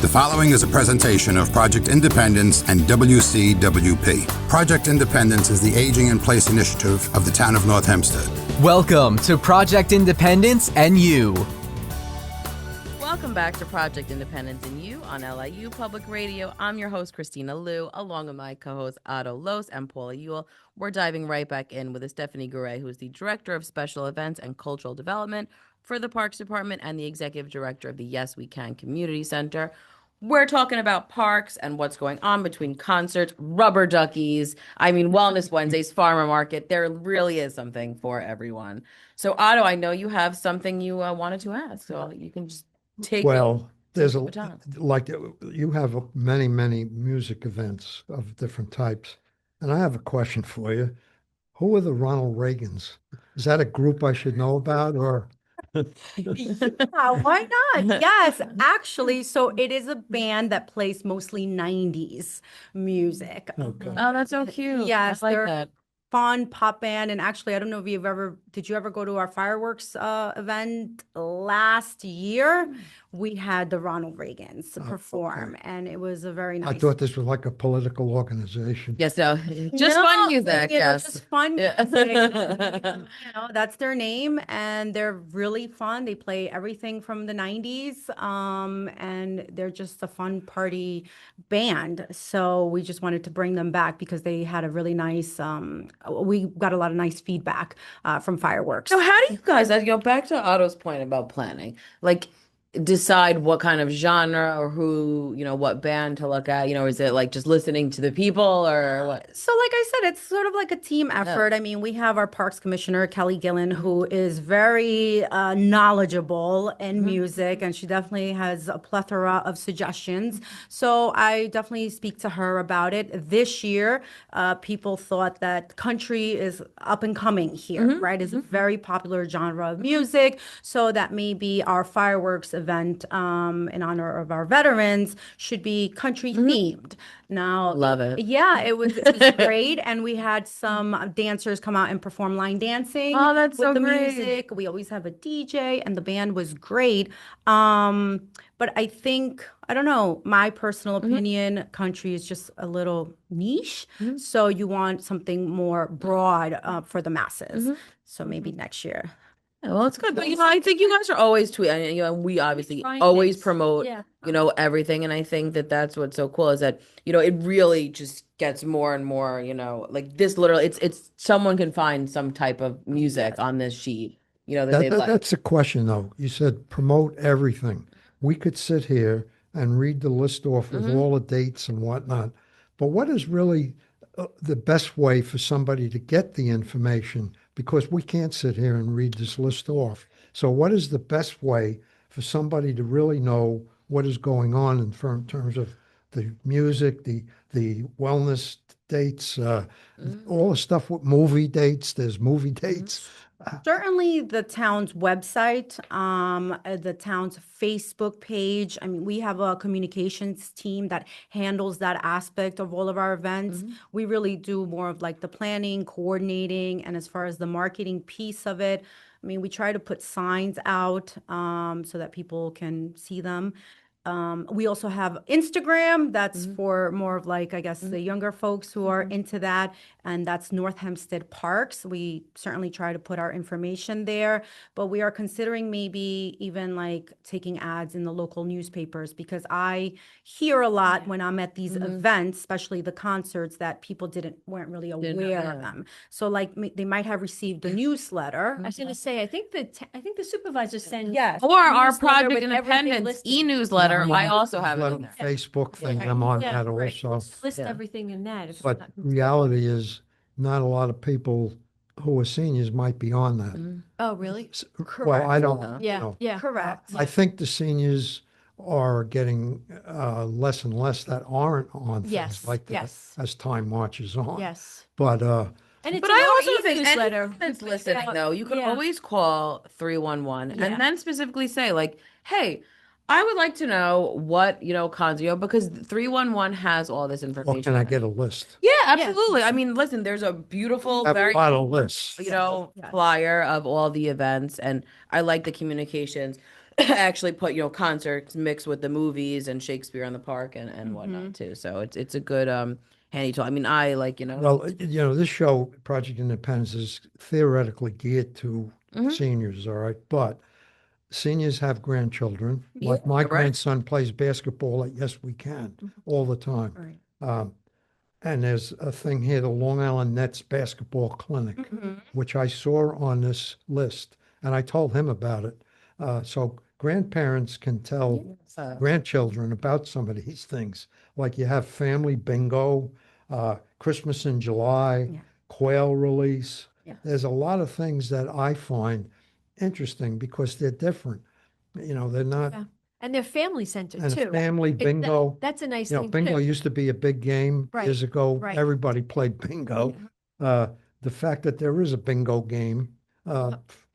The following is a presentation of Project Independence and WCWP. Project Independence is the Aging in Place initiative of the town of North Hempstead. Welcome to Project Independence and You. Welcome back to Project Independence and You on LIU Public Radio. I'm your host, Kristina Liu, along with my co-hosts Otto Los and Paula Ewell. We're diving right back in with Estefany Garay, who is the Director of Special Events and Cultural Development for the Parks Department and the Executive Director of the Yes We Can Community Center. We're talking about parks and what's going on between concerts, rubber duckies, Wellness Wednesdays, farmer market. There really is something for everyone. So, Otto, I know you have something you wanted to ask, so you can just take there's you have many music events of different types, and I have a question for you. Who are the Ronald Reagans? Is that a group I should know about, or? Why not? Yes, actually, so it is a band that plays mostly 90s music. Okay. Oh, that's so cute. Yes, I like they're that. fun pop band. And actually, I don't know if did you ever go to our fireworks event last year? We had the Ronald Reagans perform, and it was a very nice. I thought this was like a political organization. Yes, no, just fun music. Yes, just fun Yeah. music. That's their name, and they're really fun. They play everything from the 90s, and they're just a fun party band. So we just wanted to bring them back because they had a really nice. We got a lot of nice feedback from fireworks. So how do you guys, back to Otto's point about planning, decide what kind of genre or who, what band to look at? Is it like just listening to the people or what? So like I said, it's sort of like a team effort. Yeah. We have our Parks Commissioner, Kelly Gillen, who is very knowledgeable in music, and she definitely has a plethora of suggestions. So I definitely speak to her about it. This year, people thought that country is up and coming here, right? It's a very popular genre of music. So that maybe our fireworks event in honor of our veterans should be country themed. Now, Love it. Yeah, it was great, and we had some dancers come out and perform line dancing. Oh, that's with so the great. music. We always have a DJ, and the band was great. But I think, I don't know, my personal opinion, country is just a little niche. So you want something more broad for the masses. So maybe next year. Yeah, well, it's good. But, I think you guys are always tweeting, we obviously Trying always things. promote, Yeah. Everything. And I think that that's what's so cool is that, it really just gets more and more, this literally, it's someone can find some type of music on this sheet, that they like. That's a question, though. You said promote everything. We could sit here and read the list off with all the dates and whatnot, but what is really the best way for somebody to get the information? Because we can't sit here and read this list off. So what is the best way for somebody to really know what is going on in terms of the music, the wellness dates, all the stuff with movie dates? There's movie dates. Certainly the town's website, the town's Facebook page. We have a communications team that handles that aspect of all of our events. We really do more of like the planning, coordinating, and as far as the marketing piece of it, we try to put signs out so that people can see them. We also have Instagram. That's for more of like, I guess, the younger folks who are into that. And that's North Hempstead Parks. We certainly try to put our information there, but we are considering maybe even like taking ads in the local newspapers, because I hear a lot when I'm at these events, especially the concerts, that people weren't really aware of them. So like they might have received a newsletter. I was going to say, I think the supervisor sends. Yes. Or our newsletter Project with everything Independence listed. e-newsletter. I also have it in there. Facebook thing, I'm on that also. List everything in that. If it's But not- reality is not a lot of people who are seniors might be on that. Oh, really? Well, I don't, Yeah, know. yeah. Correct. I think the seniors are getting less and less that aren't on things Yes, like that yes. as time marches on. Yes. But And it's But in I our also think e-newsletter. anyone that's listening, though, you can Yeah. always call 311 Yeah. and then specifically say, like, hey, I would like to know what, cons, because 311 has all this information. or can I get a list? Yeah, absolutely. Listen, there's a beautiful, I have very, a lot of lists. flyer of all the events, and I like the communications. actually put, concerts mixed with the movies and Shakespeare in the Park and whatnot too. So it's a good handy tool. I mean, I like, Well, this show, Project Independence, is theoretically geared to seniors, all right? But seniors have grandchildren. Like my right. grandson plays basketball at Yes We Can all the time. Right. And there's a thing here, the Long Island Nets Basketball Clinic, which I saw on this list, and I told him about it. So grandparents can tell grandchildren about some of these things. Like you have family bingo, Christmas in July, quail release. Yeah. There's a lot of things that I find interesting because they're different. They're not, Yeah. And they're family centered and too. family bingo. That's a nice thing Bingo too. used to be a big game Right, years ago. right. Everybody played bingo. The fact that there is a bingo game,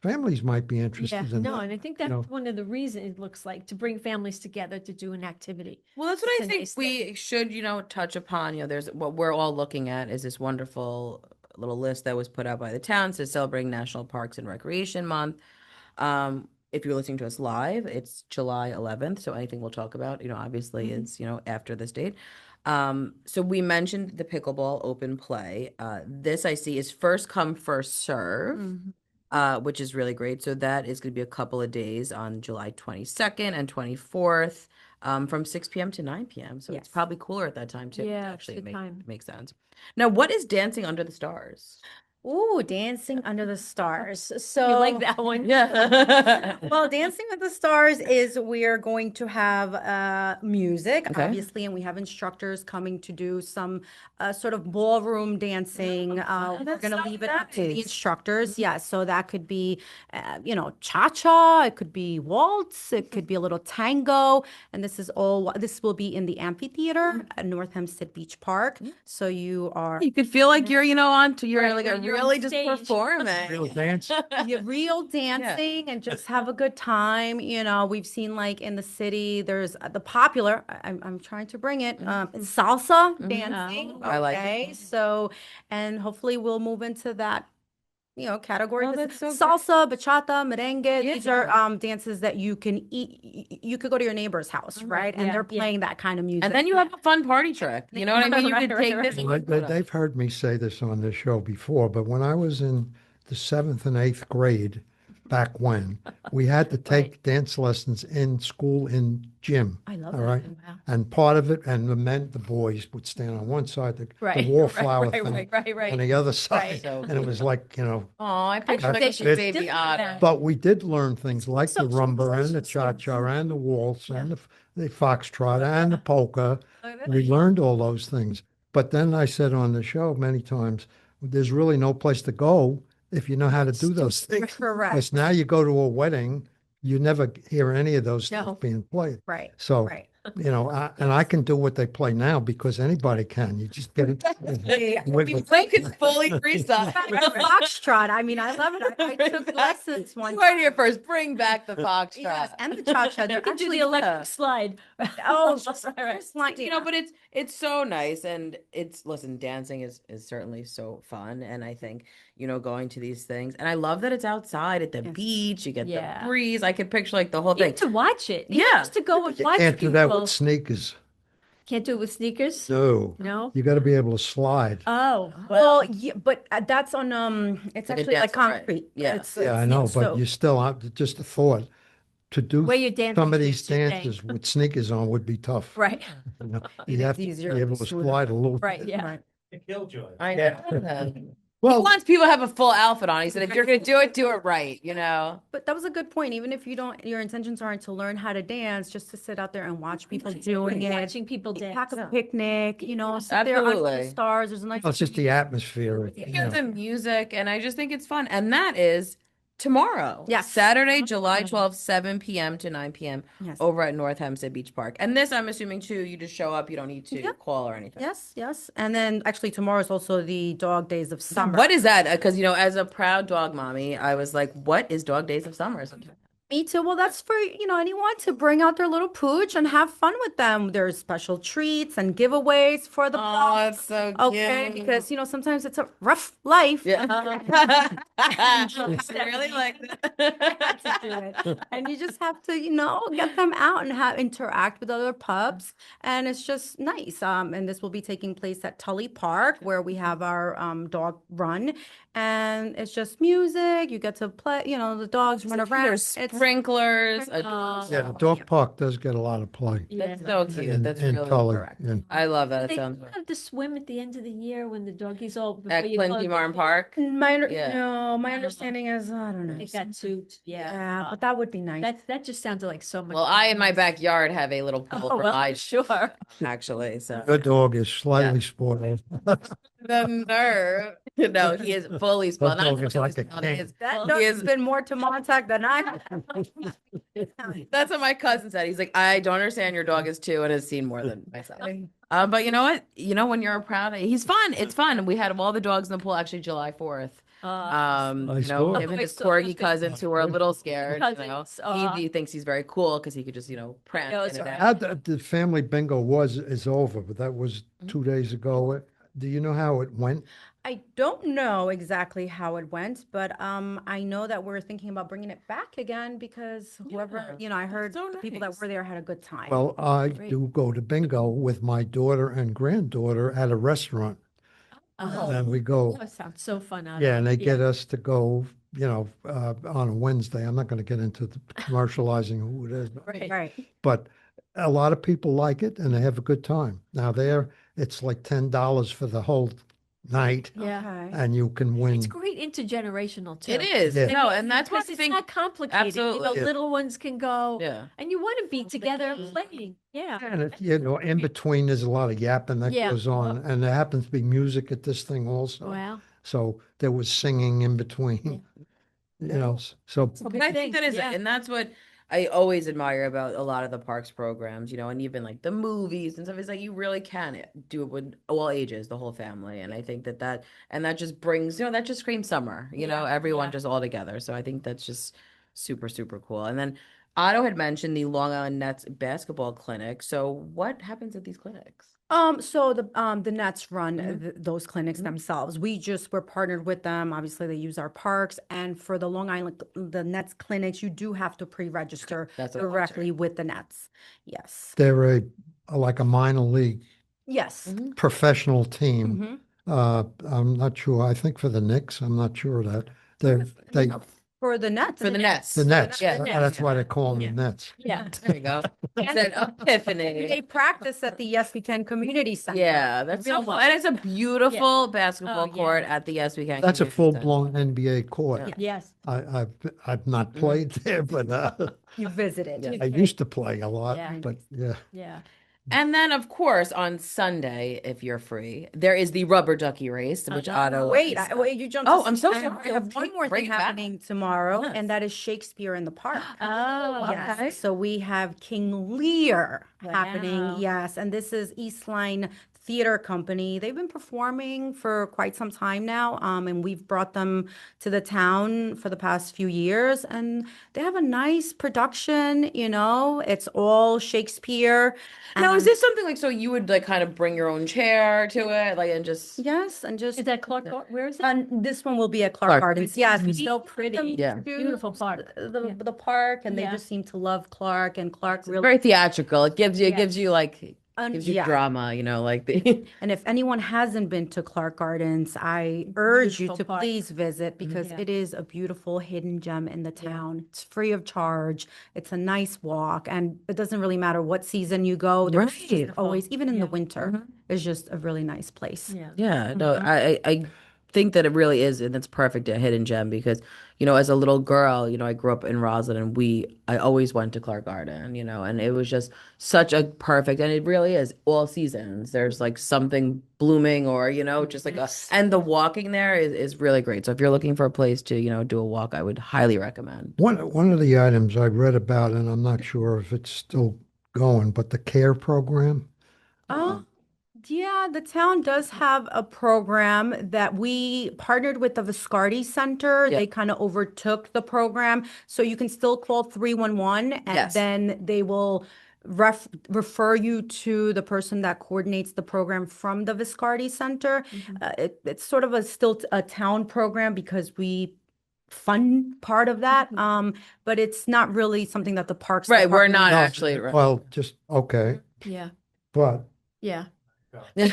families might be Yeah, interested in no, that. and I think that's one of the reasons it looks like to bring families together to do an activity. Well, that's what It's I a think nice we should, touch upon. There's what we're all looking at is this wonderful little list that was put out by the town to celebrating National Parks and Recreation Month. If you're listening to us live, it's July 11th. So anything we'll talk about, obviously is, after this date. So we mentioned the pickleball open play. This I see is first come, first serve. Which is really great. So that is going to be a couple of days on July 22nd and 24th, from 6 p.m. to 9 p.m. So it's Yes. probably cooler at that time too. Yeah, it's Actually, good time. makes sense. Now, what is Dancing Under the Stars? Ooh, Dancing Under the Stars. You So like that one? Yeah. well, Dancing with the Stars is we're going to have music, Okay. obviously, and we have instructors coming to do some sort of ballroom dancing. We're that's going to so leave it up to the nice. instructors. Yeah, so that could be, cha-cha, it could be waltz, it could be a little tango, and this will be in the amphitheater at North Hempstead Beach Park. So you are You could feel like you're, you're like when you're on really just stage. performing. Real dance. you're real dancing and just have a good time. We've seen like in the city, there's the popular, I'm trying to bring it, salsa dancing. I like it. Okay, so, and hopefully we'll move into that, category. Oh, This- that's so Salsa, bachata, merengue, these Yeah. are dances that you can eat. You could go to your neighbor's house, right? And Yeah, they're yeah. playing that kind of music. And then you have a fun party trick. You know what I mean? You Right, could right, take right. this. Well, they've heard me say this on this show before, but when I was in the 7th and 8th grade, back when, we had to take dance lessons in school in gym. I love all that. right? Wow. And part of it, and the boys would stand on one side, the Right, wallflower right, thing, right. on the other side. Right. So And it was like, Oh, I picture That's like a it. baby Different Otto. than- but we did learn things like the So- rumba and the cha-cha and the waltz and the foxtrot and the polka. We learned all those things. But then I said on the show many times, there's really no place to go if you know how to do those things. Correct. Because now you go to a wedding, you never hear any of those No. stuff being played. Right. So, Right. and I can do what they play now because anybody can. You just get it. wiggle. Blake is fully freestyle. The foxtrot. I mean, I love it. I took lessons one You heard it here first. Bring back the foxtrot. Yes, and the cha-cha. You They're can do actually the electric slide. Oh, Right. like, But it's so nice, and listen, dancing is certainly so fun, and I think going to these things, and I love that it's outside at the beach. You get Yeah. the breeze. I can picture like the whole Even thing. to watch it. Even Yeah. just to go and You watch can't do that people. with sneakers. Can't do it with sneakers? No. No? You got to be able to slide. Oh, well, yeah, but that's on it's like a actually like dance, right. concrete. Yeah. Yeah, I know, so- but you still have just a thought to do Where you're dancing some of to, these you're saying. dances with sneakers on would be tough. right, You know, It you is have to be easier able to smoother. slide a little. right, bit. yeah. Right. I know. He Well, wants people to have a full outfit on. He said, if you're going to do it right, But that was a good point. Even if your intentions aren't to learn how to dance, just to sit out there and watch people doing it. Watching people dance. Pack a picnic, sit there under Absolutely. the stars. There's a nice. it's just the atmosphere. Hear the music, and I just think it's fun. And that is tomorrow. Yes. Saturday, July 12th, 7 p.m. to 9 p.m. Yes. over at North Hempstead Beach Park. And this, I'm assuming, too, you just show up. You don't need to Yeah. call or anything. Yes, yes. And then actually tomorrow is also the Dog Days of Summer. What is that? Because, as a proud dog mommy, I was like, what is Dog Days of Summer? Me too. Well, that's for, anyone to bring out their little pooch and have fun with them. There's special treats and giveaways for the Oh, pups. it's so Okay, cute. because sometimes it's a rough life. Yeah. I really like that. And you just have to, get them out and have interact with other pups, and it's just nice. And this will be taking place at Tully Park, where we have our dog run, and it's just music. You get to play, the dogs run around. There's It's sprinklers. Yeah, the dog park does get a lot of play That's so cute. in, That's in really Tully. correct. Yeah. I love that. It They sounds have to swim at the end of the year when the doggies all before at you go Quincy to- Martin Park. my No. understanding is, I don't know. They got two. Yeah. Yeah, but that would be nice. That just sounded like so much. Well, I in my backyard have a little pool Oh, for well, my sure. actually. So Your dog is slightly spoiled. the nerve. No, he is fully spoiled. That Not dog is fully like a spoiled, king. he is- That he dog is- has been more to Montauk than I have. That's what my cousin said. He's like, I don't understand. Your dog is 2 and has seen more than myself. But you know what? When you're proud, he's fun. It's fun. We had all the dogs in the pool actually July 4th. Nice dog. Him and his So corgi that's cousins who were a little scared. Cousins, He thinks he's very cool because he could just, prance Yeah, in it's and right. out. The family bingo is over, but that was 2 days ago. Do you know how it went? I don't know exactly how it went, but I know that we're thinking about bringing it back again because whoever, I heard so the people that nice. were there had a good time. Well, I Great. do go to bingo with my daughter and granddaughter at a restaurant. Oh, And we go, that sounds so fun. Otto. yeah, and they get us to go, on a Wednesday. I'm not going to get into the commercializing who it is, Right. but a lot of people like it and they have a good time. Now it's like $10 for the whole night Yeah. Okay. and you can win. It's great intergenerational too. It is. Yeah. No, and that's what Because I it's think. not complicated. Absolutely. Yeah. Little ones can go. Yeah. And you want to be together and playing. Yeah. And in between, there's a lot of yapping that Yeah. goes on, and there happens to be music at this thing also. Wow. So there was singing in between, so And I think that is it. Yeah. And that's what I always admire about a lot of the parks programs, and even like the movies and stuff. Is like you really can do it with all ages, the whole family. And I think that just brings, that just screams summer, Yeah, everyone yeah. just all together. So I think that's just super, super cool. And then Otto had mentioned the Long Island Nets basketball clinic. So what happens at these clinics? So the Nets run those clinics themselves. We're partnered with them. Obviously, they use our parks, and for the Long Island the Nets clinics, you do have to pre-register That's what I directly with the Nets. Yes. they're like a minor league Yes. professional team. Mhm. I'm not sure. I think for the Knicks, I'm not sure that they For the Nets. For the Nets. the Nets. Yeah. That's why they call them the Nets. Yeah. There you go. It's an epiphany. They practice at the Yes We Can Community Center. Yeah, that's so Real cool. fun. And it's a beautiful basketball Oh, yeah. court at the Yes We Can. That's a Community Center. full-blown NBA court. Yes. I've not played there, but You visited. I used to play a lot. Yeah. But yeah, Yeah. And then, of course, on Sunday, if you're free, there is the rubber ducky race, which Otto. Wait, you jumped. Oh, to- I'm so I sorry. have one more Bring thing it back. happening tomorrow, Yes. and that is Shakespeare in the Park. Oh, Yes. okay. So we have King Lear happening. Wow. Yes. And this is Eastline Theater Company. They've been performing for quite some time now. And we've brought them to the town for the past few years. And they have a nice production, it's all Shakespeare. Now, is and- this something like so you would like kind of bring your own chair to it, like and just Yes, and just Is that Clark? Where is it? and this one will be at Clark Clark. Gardens. Yes, we So pretty. Yeah. Beautiful park. the park, and they Yeah. just seem to love Clark, and Clark really. very theatrical? It gives you And gives you yeah. drama, like the. And if anyone hasn't been to Clark Gardens, I urge you Beautiful to park. please visit because Yeah. it is a beautiful hidden gem in the town. It's free of charge. It's a nice walk, and it doesn't really matter what season you go. There's just Right. always, even in the Yeah. winter, it's just a really nice place. Yeah. Yeah, no, I think that it really is, and it's perfect a hidden gem because, as a little girl, I grew up in Roslyn and I always went to Clark Garden, and it was just such a perfect, and it really is all seasons. There's like something blooming or, just like and the walking there is really great. So if you're looking for a place to, do a walk, I would highly recommend. one of the items I read about, and I'm not sure if it's still going, but the CARE program. Oh, Yeah, the town does have a program that we partnered with the Viscardi Center. Yeah. They kind of overtook the program. So you can still call 311 and Yes. then they will refer you to the person that coordinates the program from the Viscardi Center. It's sort of still a town program because we fund part of that. But it's not really something that the Parks Right, we're Department- not No, actually. Well, just, okay, Yeah, but yeah. Yeah,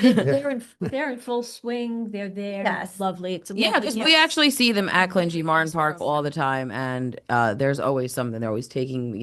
They're in full swing. They're there. Yes. Lovely. It's a yeah, lovely because we place. actually see them at Clingy Martin Park all the time, and there's always something. They're always taking,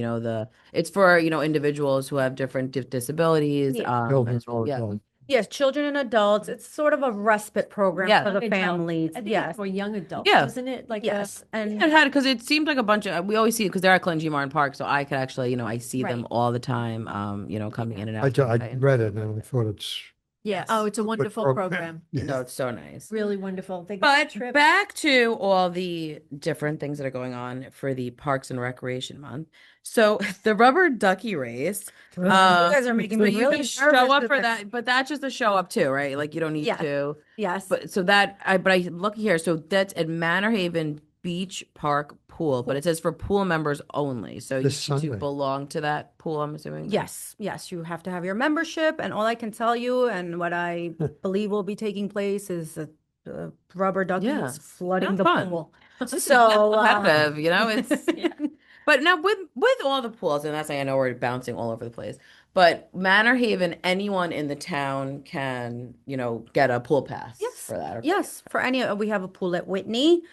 it's for individuals who have different disabilities. Yeah. children as- or yeah. adults. Yes, children and adults. It's sort of a respite program Yeah. for the Young adult. families. I think Yes, it's for young adults, Yeah. isn't it? Like yes. And It had because it seemed like a bunch of we always see it because they're at Clingy Martin Park, so I could actually I see them Right. all the time. Coming in and out. I read it and I thought it's yeah. Oh, it's a wonderful program. No, it's so nice. Really wonderful. They But trip. back to all the different things that are going on for the Parks and Recreation Month. So the rubber ducky race. you guys are making So me you really can show nervous up with for this. that, but that's just a show up too, right? Like you don't need Yeah. to. Yes. But I look here. So that's at Manor Haven Beach Park Pool, but it says for pool members only. So you This need to Sunday. belong to that pool, I'm assuming. Yes, yes, you have to have your membership, and all I can tell you, and what I believe will be taking place is rubber duckies Yeah. flooding Have the fun. pool. So Competitive, it's but now with all the pools, and that's like I know we're bouncing all over the place, but Manor Haven, anyone in the town can, get a pool pass for that. yes, for any, we have a pool at Whitney,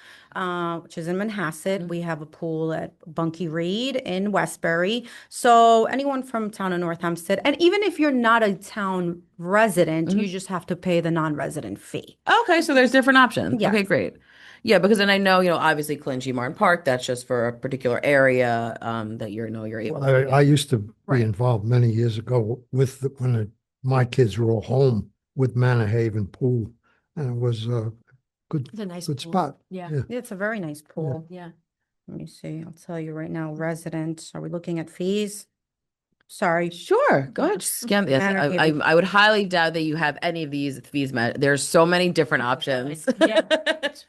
which is in Manhasset. We have a pool at Bunkie Reed in Westbury. So anyone from town of North Hempstead, and even if you're not a town resident, you just have to pay the non-resident fee. Okay, so there's different options. Yes. Okay, great. Yeah, because then I know, obviously Clingy Martin Park, that's just for a particular area that you're able to. I used to be Right. involved many years ago with my kids were all home with Manor Haven Pool, and it was a good It's a nice good pool. spot. Yeah. It's a very nice pool. Yeah. Let me see. I'll tell you right now, resident. Are we looking at fees? Sorry. Sure, go ahead. Just scan this. Manor I Haven. would highly doubt that you have any of these fees met. There's so many different options. Yeah.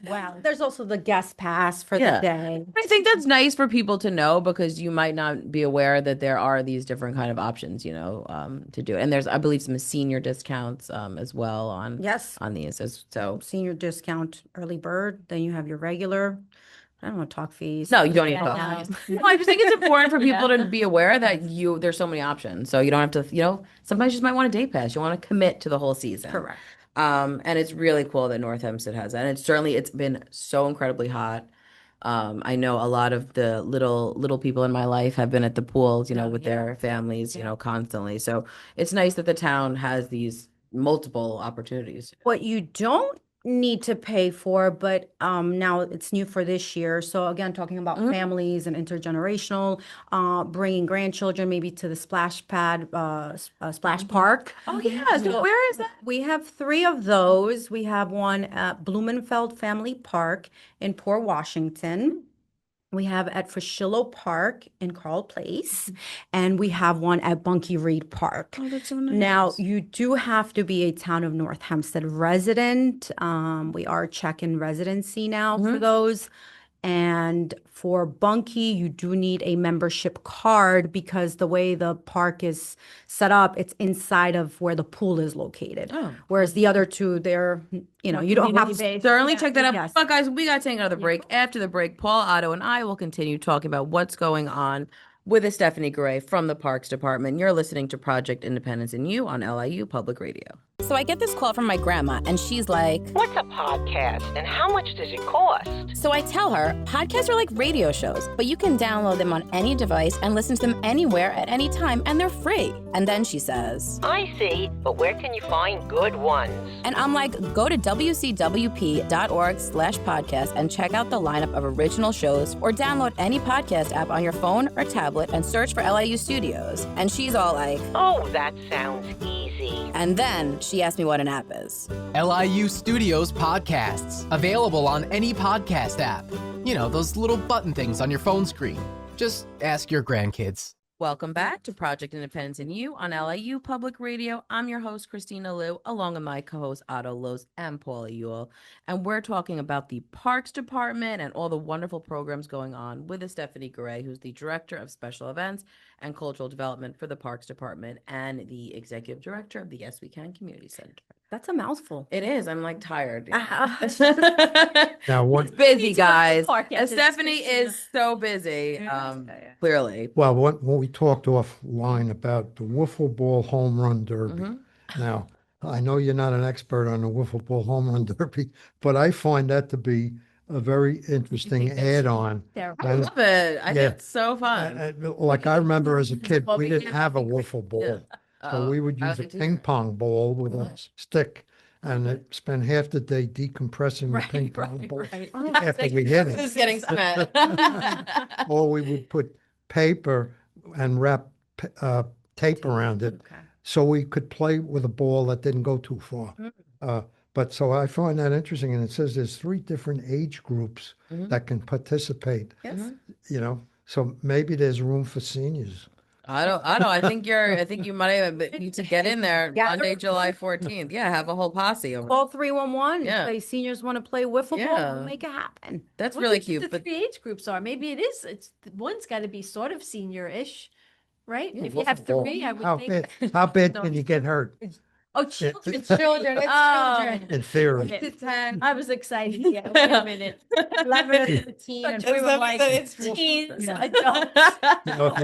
Wow. There's also the guest pass for Yeah. the day. I think that's nice for people to know because you might not be aware that there are these different kind of options, to do. And there's, I believe, some senior discounts as well on Yes. on these. So Senior discount, early bird. Then you have your regular. I don't want to talk fees. no, you don't need to Yeah, talk. no. No, I just think it's important for people to be aware that there's so many options. So you don't have to, sometimes you just might want a day pass. You want to commit to the whole season. Correct. And it's really cool that North Hempstead has that. And it's been so incredibly hot. I know a lot of the little people in my life have been at the pools, with their families, constantly. So it's nice that the town has these multiple opportunities. What you don't need to pay for, but now it's new for this year. So again, talking about families and intergenerational, bringing grandchildren maybe to the splash pad, splash park. Oh yeah. So where is that? We have 3 of those. We have one at Blumenfeld Family Park in Port Washington. We have at Fushillo Park in Carl Place, and we have one at Bunkie Reed Park. Oh, that's so nice. Now, you do have to be a town of North Hempstead resident. We are checking residency now for those. And for Bunkie, you do need a membership card because the way the park is set up, it's inside of where the pool is located. Oh. Whereas the other 2, they're, you don't have to. Community-based. Certainly Yeah. check that out. Yes. But guys, we got to take another break. After the break, Paul, Otto, and I will continue talking about what's going on with Estefany Garay from the Parks Department. You're listening to Project Independence and You on LIU Public Radio. So I get this call from my grandma, and she's like, What's a podcast and how much does it cost? so I tell her, podcasts are like radio shows, but you can download them on any device and listen to them anywhere at any time, and they're free. And then she says, I see, but where can you find good ones? and I'm like, go to wcwp.org/podcast and check out the lineup of original shows, or download any podcast app on your phone or tablet and search for LIU Studios. And she's all like, Oh, that sounds easy. and then she asked me what an app is. LIU Studios podcasts, available on any podcast app. Those little button things on your phone screen. Just ask your grandkids. Welcome back to Project Independence and You on LIU Public Radio. I'm your host, Kristina Liu, along with my co-hosts, Otto Loos and Paula Ewell. And we're talking about the Parks Department and all the wonderful programs going on with Estefany Garay, who's the Director of Special Events and Cultural Development for the Parks Department and the Executive Director of the Yes We Can Community Center. That's a mouthful. It is. I'm like tired. Now, It's busy, guys. Park after this, Estefany is so busy, clearly. well, when we talked offline about the wiffle ball home run derby. Now, I know you're not an expert on the wiffle ball home run derby, but I find that to be a very interesting add-on. There. I love it. I Yeah. think it's so fun. Like I remember as a kid, Well, we we didn't can't- have a wiffle ball. So we would I use a like to- ping pong ball with a stick and spend half the day decompressing the ping pong ball after we hit This it. is getting smet. Or we would put paper and wrap tape around it so we could play with a ball that didn't go too far. But so I find that interesting, and it says there's 3 different age groups that can participate. You know, so maybe there's room for seniors. I don't. I think you might have need to get in there Yeah. Monday, July 14th. Yeah, have a whole posse over. Call 311. Yeah. Say seniors want to play wiffle ball. Yeah. We'll make it happen. That's What really do you cute. think But the 3 age groups are. Maybe it is. One's got to be sort of senior-ish, right? If you Wiffle have ball. 3, I would How think. bad, how bad can you get hurt Oh, children. It's children. It's children. in theory? I was excited. Yeah, wait a minute. 11 to 15. And we were like, Teens, Yeah. adults. You know,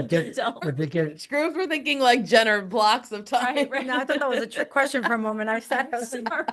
if you get Screws were thinking like Jenner blocks of time. Right. no, I thought that was a trick question for a moment. I said, Sorry.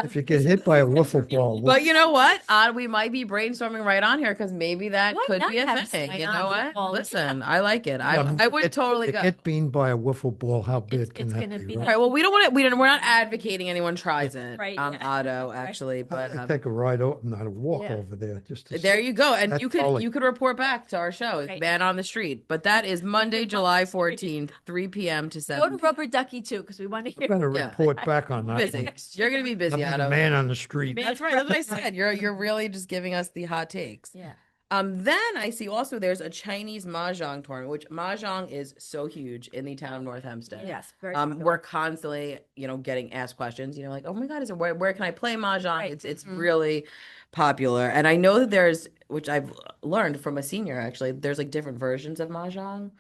if you get hit by a wiffle ball, But you know what? We might be brainstorming right on here because maybe that Why could not be a have a thing. sign You on know the what? wall? Listen, I like it. I would totally you go. get beamed by a wiffle ball, how bad can it's that gonna be? be right? All right. Well, we don't want to. We're not advocating anyone tries it. Right, I'm yeah. Otto, actually, but I'd take a ride, not a walk Yeah. over there, just to there you go. And That's you could totally- you could report back to our show, Right. Man on the Street. But that is Monday, July 14th, 3 p.m. to Go 7. to Rubber Ducky too, because we want to I'm hear. gonna Yeah. report back on that. Busy. one. You're gonna be busy, I'm the Otto. man on the street. That's right. That's what I said. You're really just giving us the hot takes. Yeah. Then I see also there's a Chinese mahjong tournament, which mahjong is so huge in the town of North Hempstead. yes, very We're constantly, getting asked questions, like, oh my God, where can I play mahjong? Right. It's really popular. And I know that there's, which I've learned from a senior actually, there's like different versions of mahjong.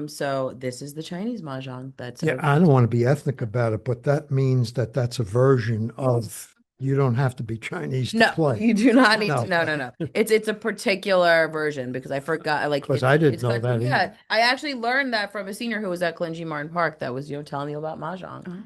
So this is the Chinese mahjong. That's Yeah, I don't want to be ethnic about it, but that means that that's a version of, you don't have to be Chinese to no, play. you do not need No. to. No. It's a particular version because I forgot. Like, 'Cause I didn't it's know like- that Yeah, either. I actually learned that from a senior who was at Clingy Martin Park. That was telling me about mahjong.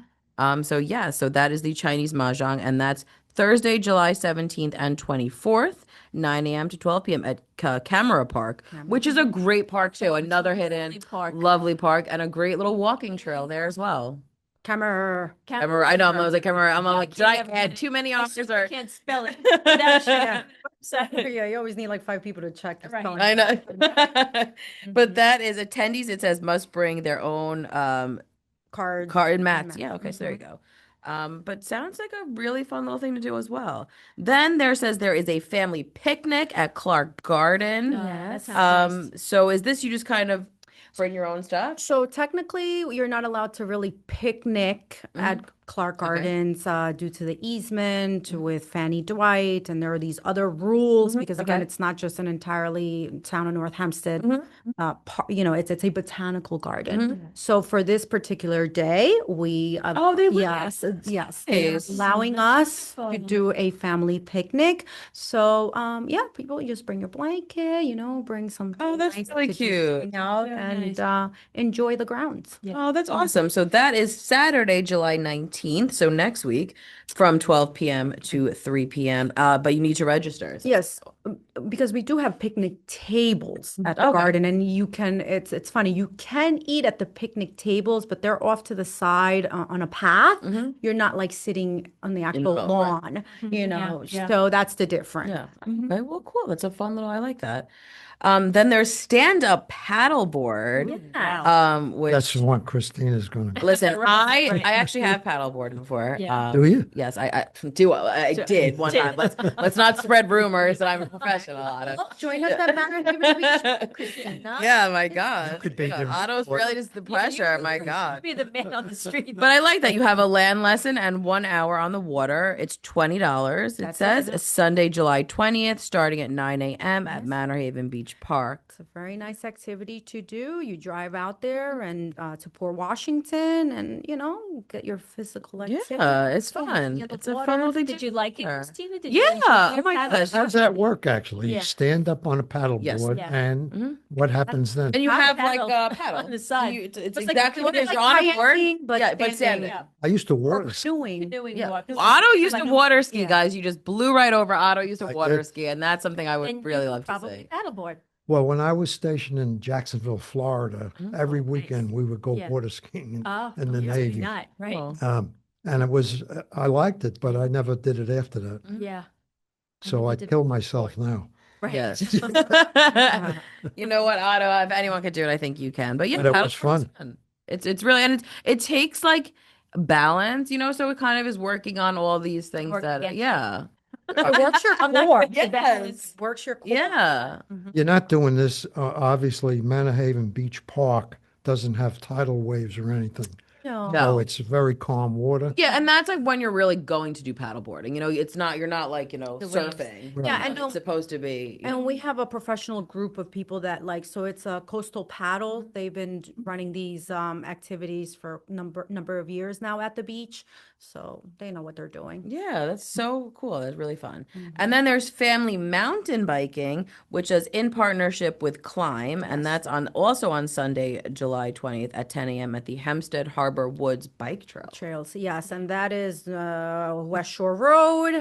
So that is the Chinese mahjong, and that's Thursday, July 17th and 24th, 9 a.m. to 12 p.m. at Camera Park, which is a great park too. Another hidden, lovely park, and a great little walking trail there as well. Camera. Camera, I know. I was like, camera. I'm like, did I add too many officers? Or Can't spell it. That's Yeah. website. Yeah, you always need like 5 people to check the Right. spelling. I know. But that is attendees. It says must bring their own Card. card and mats. mats. Yeah. Okay. So there you go. But sounds like a really fun little thing to do as well. Then there says there is a family picnic at Clark Garden. that sounds nice. So is this you just kind of bring your own stuff? So technically, you're not allowed to really picnic at Clark Gardens due to the easement with Fanny Dwight, and there are these other rules because again, Okay. it's not just an entirely town of North Hempstead. It's a botanical garden. So for this particular day, we they would- yes, they're Nice. allowing us to do a family picnic. So people just bring your blanket, bring some. Oh, that's things really to just cute. hang out Very and nice. enjoy the grounds. Oh, that's awesome. So that is Saturday, July 19th. So next week from 12 p.m. to 3 p.m. But you need to register. Yes, because we do have picnic tables at the Okay. garden, and you can. It's funny. You can eat at the picnic tables, but they're off to the side on a path. You're not like sitting on the actual middle, right. lawn, Yeah, yeah. So that's the difference. Yeah. Okay. Well, cool. That's a fun little. I like that. Then there's stand-up paddleboard. Yeah. Which That's the one Christina's going to. listen, Right. I actually have paddleboarded before. Yeah. Do you? Yes, I did one time. Let's not spread rumors that I'm a professional, Otto. Join us at Mount Beach, Christina. Yeah, my God. could be the- Otto's really just the pressure. My God. Be the man on the street. But I like that you have a land lesson and 1 hour on the water. It's $20. It That's says it. it's Sunday, July 20th, starting at 9 a.m. at Manor Haven Beach Park. It's a very nice activity to do. You drive out there and to Port Washington and, get your physical activity. Yeah, it's fun. In the It's a water. fun little thing. Did you like it, Christina? Did Yeah, you enjoy oh your my paddle? gosh. How does that work, actually? Yeah. You stand up on a paddleboard, Yeah. and what happens then? And you have like paddle a paddle on the side. It's It's like exactly what it is. like You're on a board. kayaking, but Yeah, but standing. standing. I used to water ski. Doing. Doing Yeah. what? Otto used Like to a- water ski, yeah. guys. You just blew right over. Otto used to I water did. ski, and that's something I would And really you love to probably see. paddleboard. Well, when I was stationed in Jacksonville, Florida, every nice. weekend we would go Yeah. water skiing in Oh, the yeah, Navy. Not right. Well, And it was, I liked it, but I never did it after that. Yeah. So never I did kill myself now. Right. yes. You know what, Otto? If anyone could do it, I think you can. But yeah, But it was paddleboard's fun. It's really, and it takes like balance, so it kind of is working on all these things Work that against- yeah. It works your I'm not core. gonna do that. Yes. Works your core. Yeah. You're not doing this, obviously, Manor Haven Beach Park doesn't have tidal waves or anything. No. No. Oh, it's very calm water. Yeah, and that's like when you're really going to do paddleboarding. You're not like, The waves. surfing. Yeah, and It's supposed to be. And we have a professional group of people that so it's a coastal paddle. They've been running these activities for number of years now at the beach. So they know what they're doing. Yeah, that's so cool. That's really fun. Mm-hmm. And then there's family mountain biking, which is in partnership with Climb, and that's also on Sunday, July 20th at 10 a.m. at the Hempstead Harbor Woods Bike Trail. Trails, yes, and that is West Shore Road.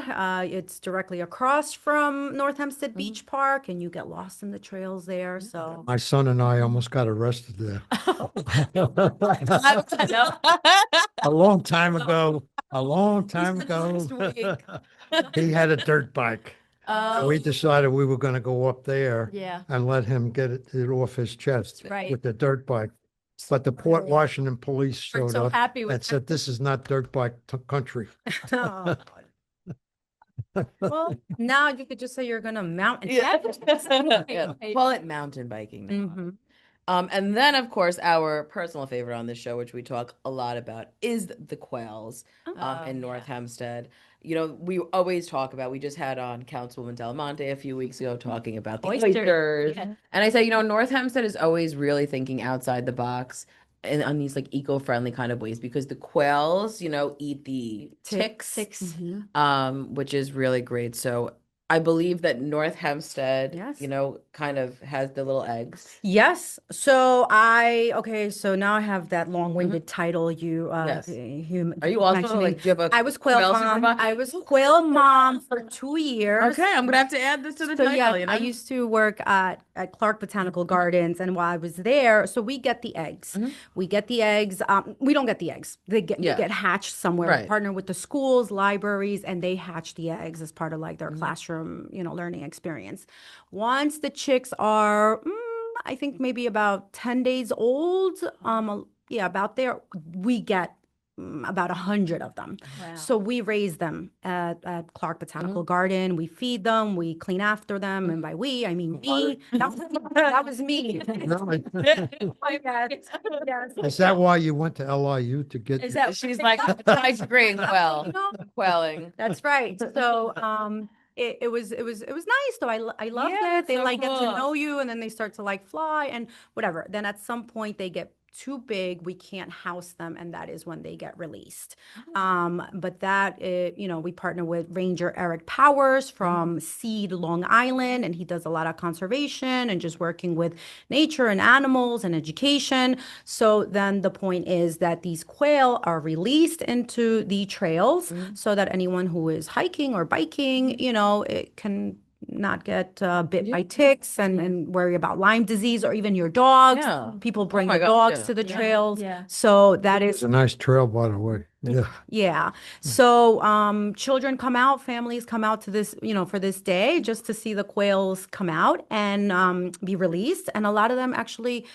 It's directly across from North Hempstead Beach Park, and you get lost in the trails there. So My son and I almost got arrested there. A long time ago. He had a dirt bike. Oh, We decided we were going to go up there yeah. and let him get it off his chest Right. with the dirt bike. But the Port Washington police We're showed so up happy and with said, "This is not dirt bike country." Oh. Well, now you could just say you're gonna mountain. Yeah. Yeah. Call it mountain biking now. Mm-hmm. And then, of course, our personal favorite on this show, which we talk a lot about, is the quails in North Hempstead. We always talk about, we just had on Councilwoman Del Monte a few weeks ago talking about the Oysters. oysters. Yeah. And I say, North Hempstead is always really thinking outside the box and on these like eco-friendly kind of ways because the quails, eat the ticks, which is really great. So I believe that North Hempstead, Yes. kind of has the little eggs. Yes. So so now I have that long-winded title. You, Yes. you Are you also mentioned me. like, do you have a I was quail mom. supervisor? I was quail mom for 2 years. Okay, I'm gonna have to add this to the So title. yeah, I used to work at Clark Botanical Gardens, and while I was there, so we get the eggs. We get the eggs. We don't get the eggs. They get hatched somewhere. We Right. partner with the schools, libraries, and they hatch the eggs as part of like their classroom, learning experience. Once the chicks are, I think maybe about 10 days old, about there, we get about 100 of them. Wow. So we raise them at Clark Botanical Garden. We feed them, we clean after them. And by we, I mean me. That was me. Yes. Is that why you went to LIU to get? Is that She's like, nice degree, quelling. That's right. So it was nice though. I loved Yeah, it. They so like get cool. to know you and then they start to like fly and whatever. Then at some point they get too big, we can't house them, and that is when they get released. But that, we partner with Ranger Eric Powers from Seed, Long Island, and he does a lot of conservation and just working with nature and animals and education. So then the point is that these quail are released into the trails so that anyone who is hiking or biking, it can not get bit by ticks and worry about Lyme disease or even your dogs. Yeah. People bring my the God, dogs yeah. to the Yeah, trails. yeah. So that It's is, a nice trail, by the way. Yeah. yeah. So children come out, families come out to this, for this day just to see the quails come out and be released. And a lot of them actually,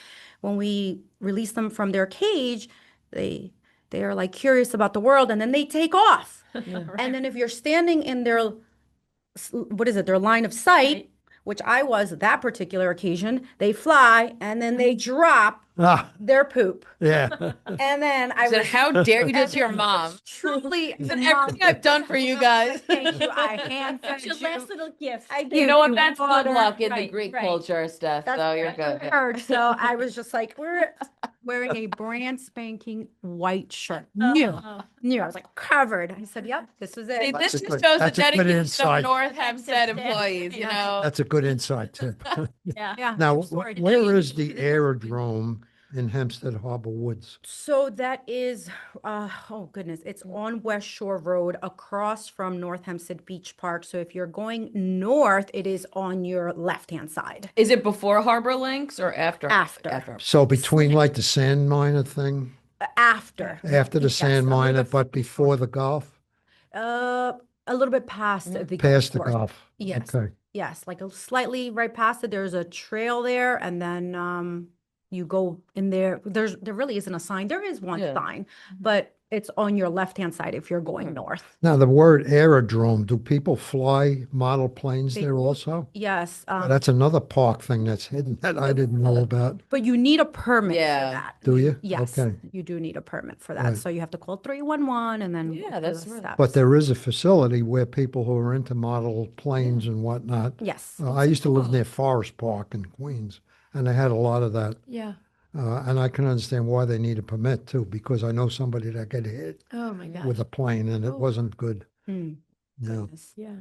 when we release them from their cage, they are like curious about the world and then they take off. And then if you're standing in their, what is it, their line of sight, Right. which I was that particular occasion, they fly and then they drop Ah, their poop. yeah. And then I Said, was how dare you do it to your mom? truly, Said, everything I've done for you guys. thank you. I hand fed That's your you. last little gift. I You give know what? you That's good water. luck in the Right, Greek right. culture, Steph. So you're good. I heard. So I was just like, we're wearing a brand spanking white shirt. New. I was like covered. I said, yep, this was See, it. this a just good- shows the that's a good dedication insight. of North Hempstead employees, you know? That's a good inside tip. Yeah. Yeah. Now, sorry to where tell you. is the aerodrome in Hempstead Harbor Woods? So that is, oh goodness, it's on West Shore Road across from North Hempstead Beach Park. So if you're going north, it is on your left-hand side. Is it before Harbor Links or after? After. So between like the sand miner thing, After. after the Yes, sand a little miner, bit but before the golf? a little bit past the Past the course. golf? Yes. Okay. Yes, like a slightly right past it. There's a trail there, and then you go in there. There really isn't a sign. There is one Yeah. sign, but it's on your left-hand side if you're going north. Now, the word aerodrome, do people fly model planes there also? Yes, That's another park thing that's hidden that I didn't know about. but you need a permit Yeah. for that. Do you? Yes, Okay. you do need a permit for that. Right. So you have to call 311 and then Yeah, do that's the right. steps. But there is a facility where people who are into model planes and whatnot. Yes. I used to live near Forest Park in Queens, and they had a lot of that. Yeah. And I can understand why they need a permit too, because I know somebody that got hit Oh, my God. with a plane and it Oh. wasn't good. Hmm. Yeah. Goodness. Yeah.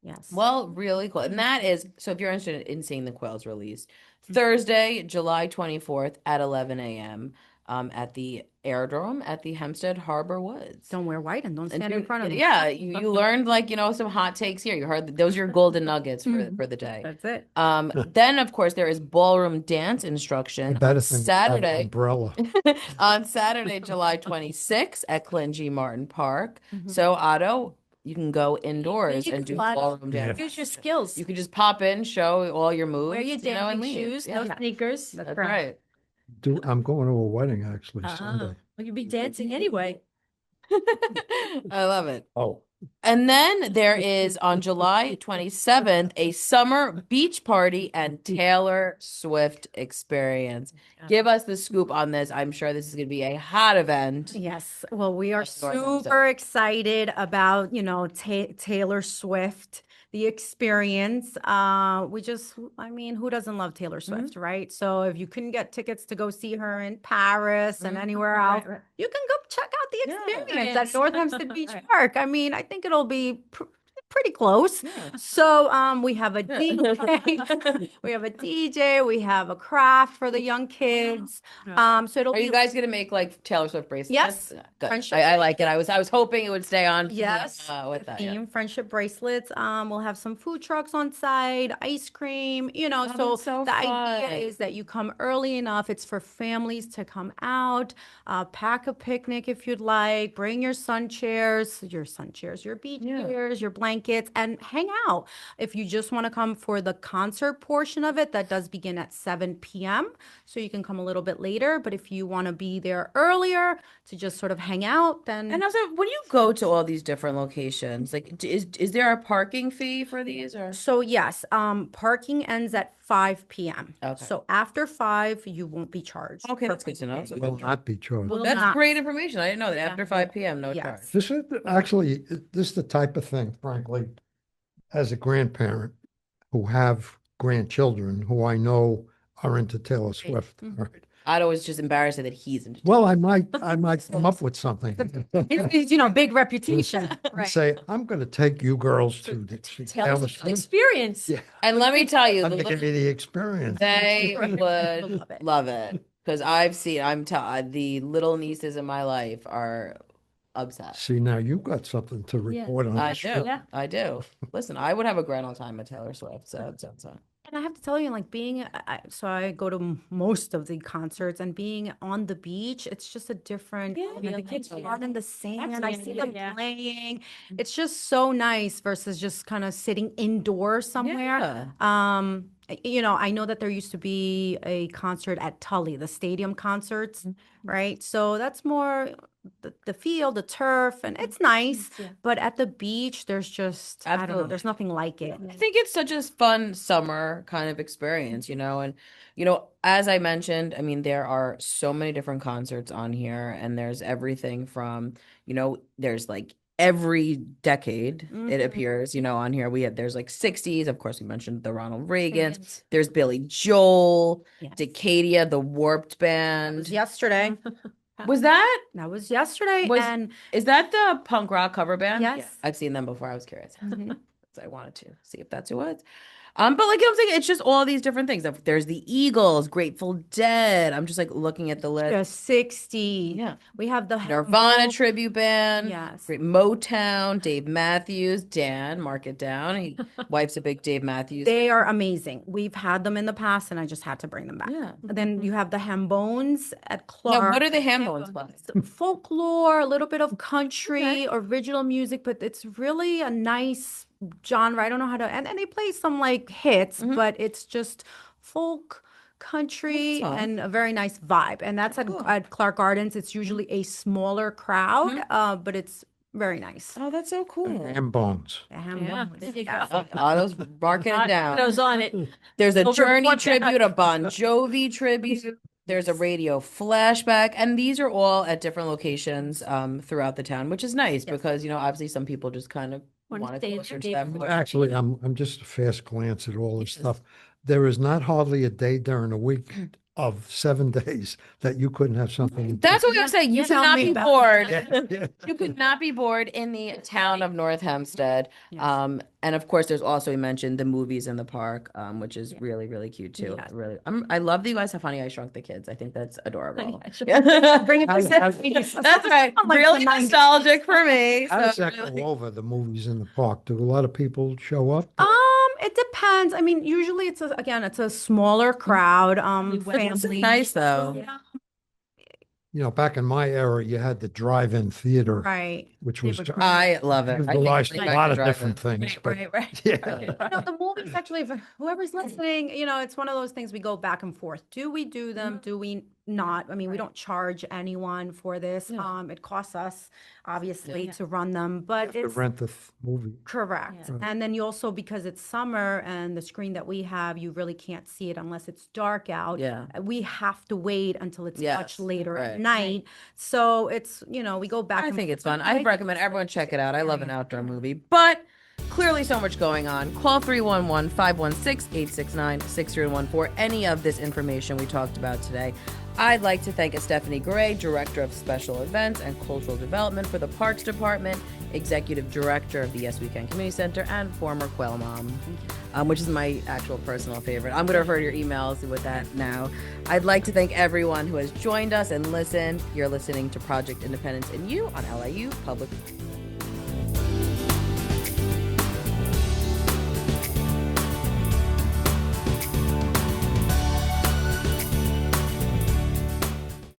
Yes. Well, really cool. And that is, so if you're interested in seeing the quails released, Thursday, July 24th at 11 a.m. At the aerodrome at the Hempstead Harbor Woods. Don't wear white and don't And stand in you- front of me. Yeah, you learned like, some hot takes here. You heard those are your golden nuggets for the day. That's it. Then of course there is ballroom dance instruction The better on thing, have an Saturday. umbrella. On Saturday, July 26th at Clingy Martin Park. So Otto, you can go indoors you and can do fly- ballroom Yeah. dance. Use your skills. You could just pop in, show all your moves, Wear your and dancing leave. shoes, Yeah, no sneakers. that's right. I'm going to a wedding actually Sunday. Well, you'll be dancing anyway. I love it. Oh, And then there is on July 27th a summer beach party and Taylor Swift experience. Give us the scoop on this. I'm sure this is going to be a hot event. Yes. Well, we are Of course, I'm super excited about, Taylor Swift, the experience. I mean, who doesn't love Taylor Swift, right? So if you couldn't get tickets to go see her in Paris and anywhere else, Right. you can go check out the Yeah. experience at North Hempstead Beach Right. Park. I mean, I think it'll be pretty close. So we have a DJ, we have a DJ, we have a craft for the young kids. So it'll Are be you guys gonna make like Taylor Swift bracelets? Yes. Good. Friendship I like it. I was hoping it would stay on. Yes, With that. Yeah. theme friendship bracelets. We'll have some food trucks on site, ice cream, Oh, so that's so the idea fun. is that you come early enough. It's for families to come out, pack a picnic if you'd like, bring your chairs, your beach chairs, your blankets, and hang out. If you just want to come for the concert portion of it, that does begin at 7 p.m. So you can come a little bit later. But if you want to be there earlier to just sort of hang out, then And also, when you go to all these different locations, like, is there a parking fee for these or? So yes, parking ends at 5 p.m. Okay. So after 5, you won't be charged. Okay, for that's good to know. parking. will not be charged. Will That's not. great information. I didn't know that after 5 p.m. no Yes. charge. This is actually, this is the type of thing, frankly, as a grandparent who have grandchildren who I know are into Taylor Swift. Right? Otto was just embarrassed that he's into. Well, I might come up with something. It's, big reputation. Right. Say, I'm going to take you girls to the Tell us the experience. Yeah, And let me tell you, I'm going to give you the experience. they would Love it. love it because I've seen. The little nieces in my life are obsessed. See, now you got something to report on. I this do. trip. Yeah. I do. Listen, I would have a grand old time with Taylor Swift. So. And I have to tell you, like so I go to most of the concerts, and being on the beach, it's just a different. The kids run in the sand. I see them playing. It's just so nice versus just kind of sitting indoors somewhere. I know that there used to be a concert at Tully, the stadium concerts, right? So that's more the field, the turf, and it's nice. But at the beach, there's just, I don't know, there's nothing like it. I think it's such a fun summer kind of experience, and as I mentioned, I mean, there are so many different concerts on here, and there's everything from, there's like every decade it appears, on here. There's like 60s, of course we mentioned the Ronald Reagans, there's Billy Joel, Decadia, the Warped Band. Yesterday. Was that yesterday. And is that the punk rock cover band? Yes. I've seen them before. I was curious. So I wanted to see if that's who it was. But like I'm saying, it's just all these different things. There's the Eagles, Grateful Dead. I'm just like looking at the list. There's 60. Yeah. We have the Nirvana tribute band. Yes. Great Motown, Dave Matthews, Dan, mark it down. He wife's a big Dave Matthews. They are amazing. We've had them in the past, and I just had to bring them back. Yeah. And then you have the Hambones at Clark. Now, what are the Hambones play? Folklore, a little bit of country, original music, but it's really a nice genre. I don't know how to, and they play some like hits, but it's just folk, country, and a very nice vibe. And that's at Clark Gardens. It's usually a smaller crowd, but it's very nice. Oh, that's so cool. And bones. The Hambones. There you go. Otto's marking it down. Otto's on it. There's a Over Journey 4 tribute, a Bon Jovi tribute. There's a radio flashback, and these are all at different locations throughout the town, which is nice because obviously some people just kind of want to stay in closer their to them. Actually, I'm just a fast glance at all this stuff. There is not hardly a day during a week of 7 days that you couldn't have something. That's what I'm saying. You Tell could not me be about bored. Yeah. You could not be bored in the town of North Hempstead. And of course, there's also, we mentioned the movies in the park, which is really, really cute too. Yes. Really, I love that you guys have Honey, I Shrunk the Kids. I think that's adorable. Bring it How's- to how's- That's right. Like Really the 90s. nostalgic for me. How does So that really- go over, the movies in the park? Do a lot of people show up? It depends. I mean, usually it's a smaller crowd, It's family. nice though. Back in my era, you had the drive-in theater, Right. which was I love it. utilized think a like lot of drive-in. different things. But Right. yeah, The movies actually, if whoever's listening, it's one of those things we go back and forth. Do we do them? Do we not? I mean, we don't charge anyone for this. It costs us obviously to run them, but to it's rent the movie. correct. And then you also, because it's summer and the screen that we have, you really can't see it unless it's dark out. Yeah. We have to wait until it's Yes, much later at right. night. So it's, we go back I and think it's forth. fun. I recommend everyone check it out. I love an outdoor movie, but clearly so much going on. Call 311-516-869-6314 for any of this information we talked about today. I'd like to thank Estefany Garay, Director of Special Events and Cultural Development for the Parks Department, Executive Director of the Yes Weekend Community Center, and former Quail Mom, which is my actual personal favorite. I'm going to refer to your emails with that now. I'd like to thank everyone who has joined us and listened. You're listening to Project Independence and You on LIU Public